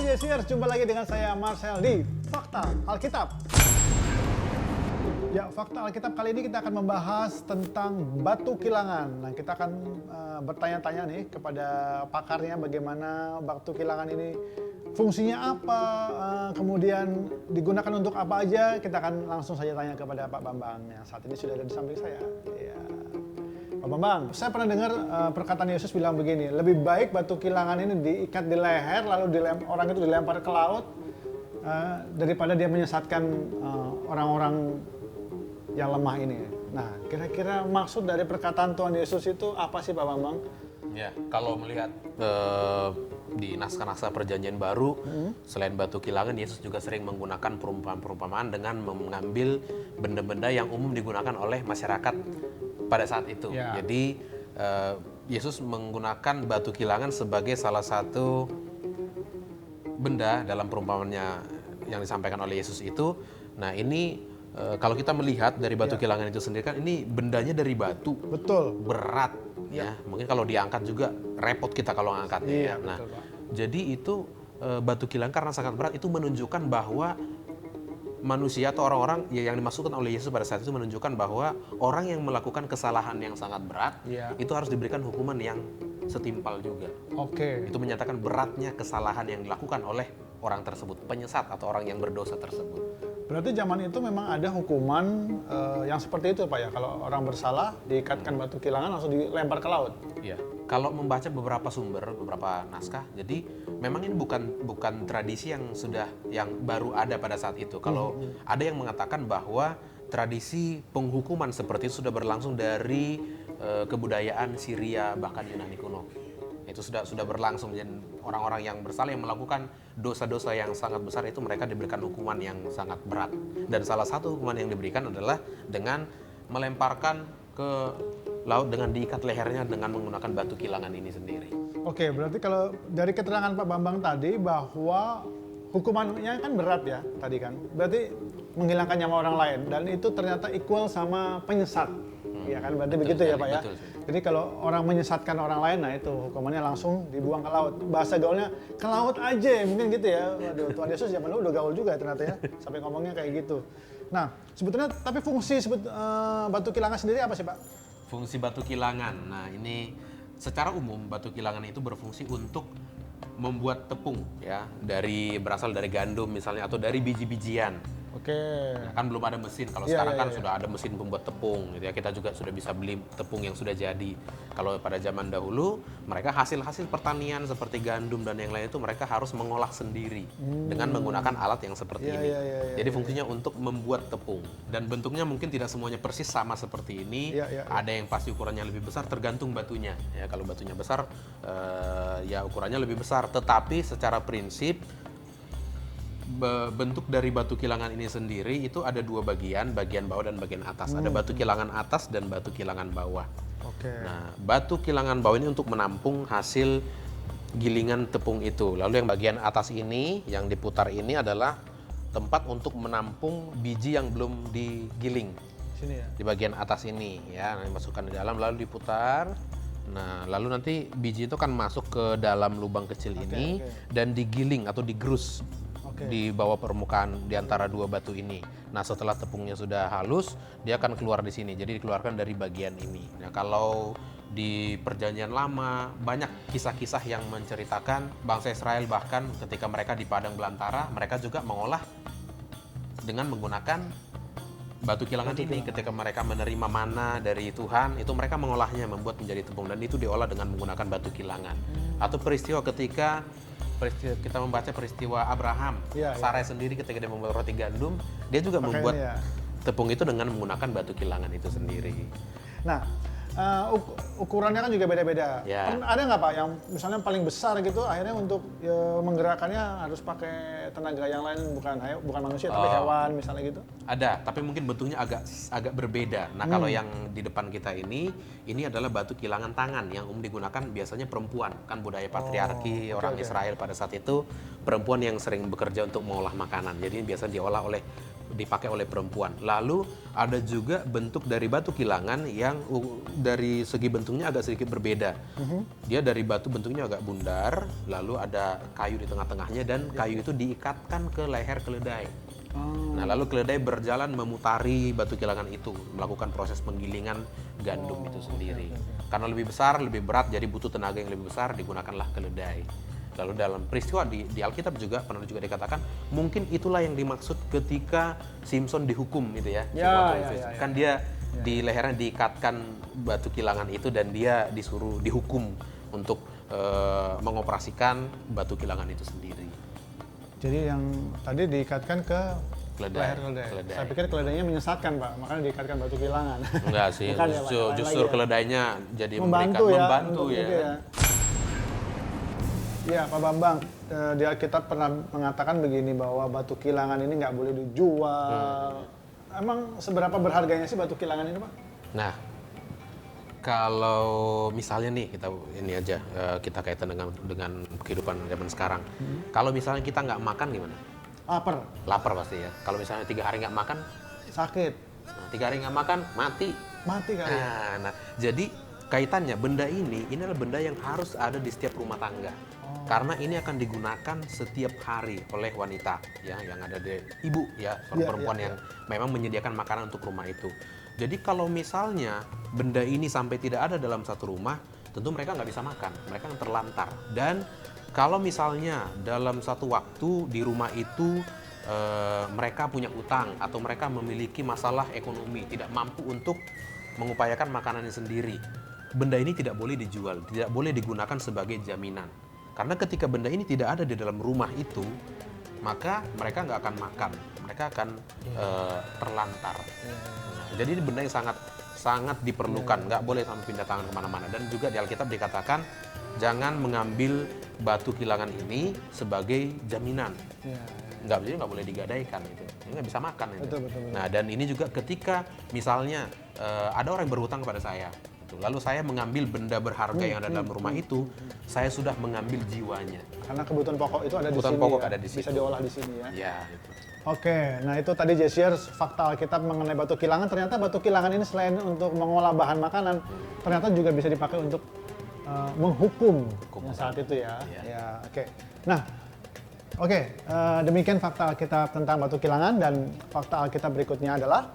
Yesiers, jumpa lagi dengan saya Marcel di Fakta Alkitab. Ya, Fakta Alkitab kali ini kita akan membahas tentang batu kilangan. Nah, kita akan bertanya-tanya nih kepada pakarnya bagaimana batu kilangan ini fungsinya apa, kemudian digunakan untuk apa aja. Kita akan langsung saja tanya kepada Pak Bambang yang saat ini sudah ada di samping saya. Ya. Pak Bambang, saya pernah dengar perkataan Yesus bilang begini, lebih baik batu kilangan ini diikat di leher lalu orang itu dilempar ke laut daripada dia menyesatkan orang-orang yang lemah ini. Nah, kira-kira maksud dari perkataan Tuhan Yesus itu apa sih Pak Bambang? Ya, kalau melihat di naskah-naskah Perjanjian Baru, selain batu kilangan, Yesus juga sering menggunakan perumpamaan-perumpamaan dengan mengambil benda-benda yang umum digunakan oleh masyarakat pada saat itu. Ya. Jadi Yesus menggunakan batu kilangan sebagai salah satu benda dalam perumpamannya yang disampaikan oleh Yesus itu. Nah, ini kalau kita melihat dari batu kilangan itu sendiri kan ini bendanya dari batu. Betul. Berat ya. Mungkin kalau diangkat juga repot kita kalau ngangkatnya. Iya, Nah, betul, Pak. jadi itu batu kilangan karena sangat berat itu menunjukkan bahwa manusia atau orang-orang yang dimasukkan oleh Yesus pada saat itu menunjukkan bahwa orang yang melakukan kesalahan yang sangat berat itu harus diberikan hukuman yang setimpal juga. Oke. Itu menyatakan beratnya kesalahan yang dilakukan oleh orang tersebut, penyesat atau orang yang berdosa tersebut. Berarti zaman itu memang ada hukuman yang seperti itu Pak ya, kalau orang bersalah diikatkan batu kilangan langsung dilempar ke laut. Iya. Kalau membaca beberapa sumber, beberapa naskah, jadi memang ini bukan tradisi yang baru ada pada saat itu. Kalau ada yang mengatakan bahwa tradisi penghukuman seperti itu sudah berlangsung dari kebudayaan Syria bahkan Yunani kuno. Itu sudah berlangsung, dan orang-orang yang bersalah yang melakukan dosa-dosa yang sangat besar itu mereka diberikan hukuman yang sangat berat. Dan salah satu hukuman yang diberikan adalah dengan melemparkan ke laut dengan diikat lehernya dengan menggunakan batu kilangan ini sendiri. Oke, berarti kalau dari keterangan Pak Bambang tadi bahwa hukumannya kan berat ya tadi kan, berarti menghilangkan nyawa orang lain dan itu ternyata equal sama penyesat. Iya kan, berarti begitu ya Pak ya. Betul. Jadi kalau orang menyesatkan orang lain, nah itu hukumannya langsung dibuang ke laut. Bahasa gaulnya ke laut aja, mungkin gitu ya. Waduh, Tuhan Yesus zaman dulu udah gaul juga ternyata ya, sampai ngomongnya kayak gitu. Nah, sebetulnya tapi fungsi batu kilangan sendiri apa sih Pak? Fungsi batu kilangan. Nah, ini secara umum batu kilangan itu berfungsi untuk membuat tepung ya, berasal dari gandum misalnya atau dari biji-bijian. Oke. Nah, kan belum ada mesin. Kalau Iya, sekarang iya, kan iya. sudah ada mesin pembuat tepung gitu ya. Kita juga sudah bisa beli tepung yang sudah jadi. Kalau pada zaman dahulu, mereka hasil-hasil pertanian seperti gandum dan yang lain itu mereka harus mengolah sendiri dengan menggunakan alat yang seperti Iya, ini. iya, iya, Jadi fungsinya untuk membuat tepung. Dan bentuknya mungkin tidak semuanya persis sama seperti ini. Iya, iya, iya. Ada yang pasti ukurannya lebih besar tergantung batunya. Ya, kalau batunya besar ya ukurannya lebih besar, tetapi secara prinsip bentuk dari batu kilangan ini sendiri itu ada dua bagian bawah dan bagian atas. Ada batu kilangan atas dan batu kilangan bawah. Oke. Nah, batu kilangan bawah ini untuk menampung hasil gilingan tepung itu. Lalu yang bagian atas ini, yang diputar ini adalah tempat untuk menampung biji yang belum digiling. Sini ya. Di bagian atas ini ya, nanti masukkan di dalam lalu diputar. Nah, lalu nanti biji itu kan masuk ke dalam lubang kecil ini dan digiling atau digerus di bawah permukaan di antara dua batu ini. Nah, setelah tepungnya sudah halus, dia akan keluar di sini. Jadi dikeluarkan dari bagian ini. Nah, kalau di Perjanjian Lama banyak kisah-kisah yang menceritakan bangsa Israel bahkan ketika mereka di padang belantara, mereka juga mengolah dengan menggunakan batu kilangan ini. Ketika mereka menerima mana dari Tuhan, itu mereka mengolahnya membuat menjadi tepung dan itu diolah dengan menggunakan batu kilangan. Atau peristiwa ketika kita membaca peristiwa Abraham, Sarai sendiri ketika dia membuat roti gandum, dia juga membuat tepung itu dengan menggunakan batu kilangan itu sendiri. Nah, ukurannya kan juga beda-beda. Ya. Ada nggak Pak yang misalnya paling besar gitu, akhirnya untuk menggerakkannya harus pakai tenaga yang lain, bukan manusia tapi hewan misalnya gitu? Ada, tapi mungkin bentuknya agak berbeda. Nah, kalau yang di depan kita ini adalah batu kilangan tangan yang umum digunakan biasanya perempuan. Kan budaya patriarki orang Israel pada saat itu, perempuan yang sering bekerja untuk mengolah makanan. Jadi biasanya diolah oleh dipakai oleh perempuan. Lalu ada juga bentuk dari batu kilangan yang dari segi bentuknya agak sedikit berbeda. Dia dari batu bentuknya agak bundar, lalu ada kayu di tengah-tengahnya dan kayu itu diikatkan ke leher keledai. Nah, lalu keledai berjalan memutari batu kilangan itu, melakukan proses penggilingan gandum itu sendiri. Karena lebih besar, lebih berat, jadi butuh tenaga yang lebih besar, digunakanlah keledai. Lalu dalam peristiwa di Alkitab juga pernah juga dikatakan mungkin itulah yang dimaksud ketika Simpson dihukum gitu ya. Kan dia di lehernya diikatkan batu kilangan itu dan dia disuruh dihukum untuk mengoperasikan batu kilangan itu sendiri. Jadi yang tadi diikatkan ke Keledai. leher keledai. Saya pikir keledainya menyesatkan, Pak, makanya diikatkan batu kilangan. Enggak sih, Bukan ya, Pak? justru keledainya jadi membantu membantu ya. Iya, Pak Bambang, di Alkitab pernah mengatakan begini bahwa batu kilangan ini nggak boleh dijual. Emang seberapa berharganya sih batu kilangan ini, Pak? Nah, kalau misalnya nih kita ini aja kita kaitan dengan kehidupan zaman sekarang. Kalau misalnya kita nggak makan gimana? Lapar pasti ya. Kalau misalnya 3 hari nggak makan, sakit. Nah, 3 hari nggak makan, mati. Mati kali. Nah, jadi kaitannya benda ini adalah benda yang harus ada di setiap rumah tangga. Karena ini akan digunakan setiap hari oleh wanita ya yang ada di ibu ya, perempuan yang memang menyediakan makanan untuk rumah itu. Jadi kalau misalnya benda ini sampai tidak ada dalam satu rumah, tentu mereka nggak bisa makan, mereka akan terlantar. Dan kalau misalnya dalam satu waktu di rumah itu mereka punya utang atau mereka memiliki masalah ekonomi, tidak mampu untuk mengupayakan makanannya sendiri, benda ini tidak boleh dijual, tidak boleh digunakan sebagai jaminan. Karena ketika benda ini tidak ada di dalam rumah itu, maka mereka nggak akan makan, mereka akan terlantar. Nah, jadi ini benda yang sangat diperlukan, nggak boleh sampai pindah tangan kemana-mana. Dan juga di Alkitab dikatakan jangan mengambil batu kilangan ini sebagai jaminan. Nggak boleh digadaikan itu, nggak bisa makan itu. Betul. Nah, dan ini juga ketika misalnya ada orang yang berhutang kepada saya, lalu saya mengambil benda berharga yang ada dalam rumah itu, saya sudah mengambil jiwanya. Karena kebutuhan pokok itu ada Kebutuhan di sini. pokok ya? ada di situ. Bisa diolah di sini ya. Ya, itu. Oke, nah itu tadi Jessier fakta Alkitab mengenai batu kilangan. Ternyata batu kilangan ini selain untuk mengolah bahan makanan, ternyata juga bisa dipakai untuk menghukum yang saat itu ya. Ya, oke. Nah, demikian fakta Alkitab tentang batu kilangan, dan fakta Alkitab berikutnya adalah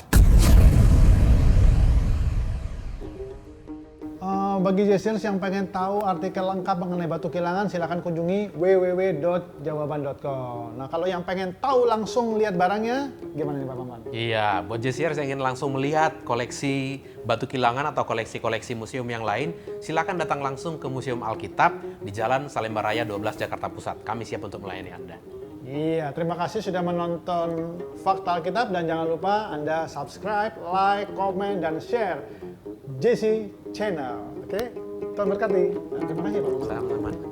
bagi Jessiers yang pengen tahu artikel lengkap mengenai batu kilangan, silakan kunjungi www.jawaban.com. Nah, kalau yang pengen tahu langsung lihat barangnya, gimana nih Pak Maman? Iya, buat Jessiers yang ingin langsung melihat koleksi batu kilangan atau koleksi-koleksi museum yang lain, silakan datang langsung ke Museum Alkitab di Jalan Salemba Raya 12 Jakarta Pusat. Kami siap untuk melayani Anda. Iya, terima kasih sudah menonton Fakta Alkitab, dan jangan lupa Anda subscribe, like, komen, dan share JC Channel. Oke, Tuhan berkati. Terima kasih Pak Maman. Sama-sama.